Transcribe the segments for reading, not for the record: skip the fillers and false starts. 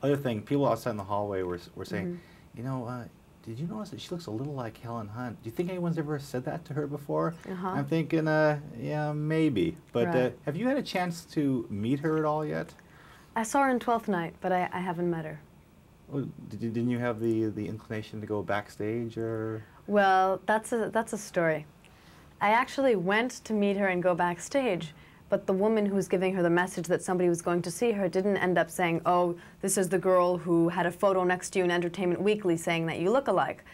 other thing, people outside in the hallway were saying, you know, did you notice that she looks a little like Helen Hunt? Do you think anyone's ever said that to her before? I'm thinking, yeah, maybe. But have you had a chance to meet her at all yet? I saw her in 12th Night, but I haven't met her. Well, didn't you have the inclination to go backstage, or? Well, that's a story. I actually went to meet her and go backstage, but the woman who was giving her the message that somebody was going to see her didn't end up saying, oh, this is the girl who had a photo next to you in Entertainment Weekly saying that you look alike.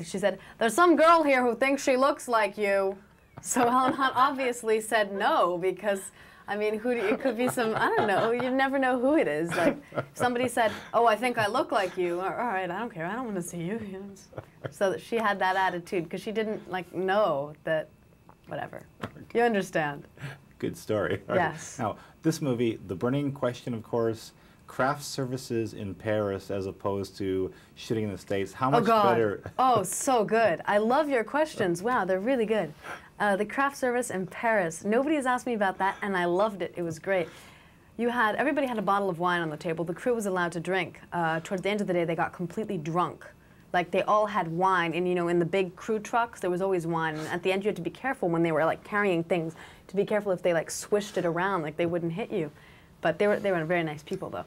She said, there's some girl here who thinks she looks like you. So Helen Hunt obviously said no, because, I mean, it could be some, I don't know, you never know who it is. Like, if somebody said, oh, I think I look like you, all right, I don't care, I don't want to see you. So that she had that attitude, because she didn't, like, know that, whatever. You understand. Good story. Yes. Now, this movie, the burning question, of course, craft services in Paris as opposed to shooting in the States. How much better? Oh, so good. I love your questions. Wow, they're really good. The craft service in Paris. Nobody has asked me about that, and I loved it. It was great. Everybody had a bottle of wine on the table. The crew was allowed to drink. Towards the end of the day, they got completely drunk. Like, they all had wine, and, you know, in the big crew trucks, there was always wine. And at the end, you had to be careful when they were, like, carrying things, to be careful if they, like, swished it around, like, they wouldn't hit you. But they were very nice people, though.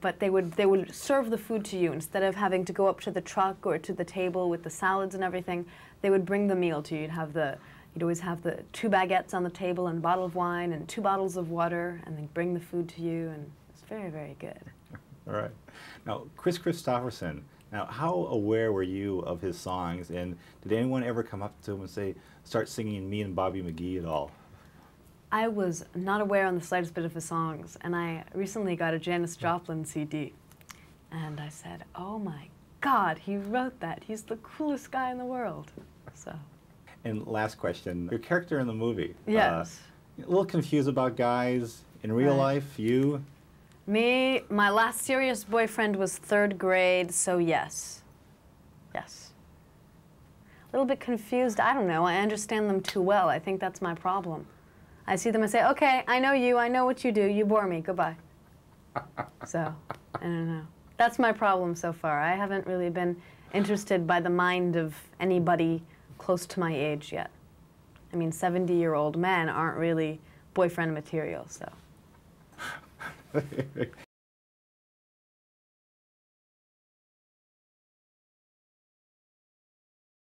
But they would serve the food to you. Instead of having to go up to the truck or to the table with the salads and everything, they would bring the meal to you. You'd always have the 2 baguettes on the table and a bottle of wine and 2 bottles of water, and they'd bring the food to you, and it's very, very good. All right. Now, Kris Kristofferson. Now, how aware were you of his songs, and did anyone ever come up to him and say, start singing Me and Bobby McGee at all? I was not aware on the slightest bit of his songs, and I recently got a Janis Joplin CD, and I said, oh my God, he wrote that. He's the coolest guy in the world. So. And last question, your character in the movie. Yes. A little confused about guys. In real life, you? Me, my last serious boyfriend was 3rd grade, so yes. Yes. A little bit confused, I don't know. I understand them too well. I think that's my problem. I see them and say, okay, I know you, I know what you do, you bore me, goodbye. So, I don't know. That's my problem so far. I haven't really been interested by the mind of anybody close to my age yet. I mean, 70-year-old men aren't really boyfriend material, so.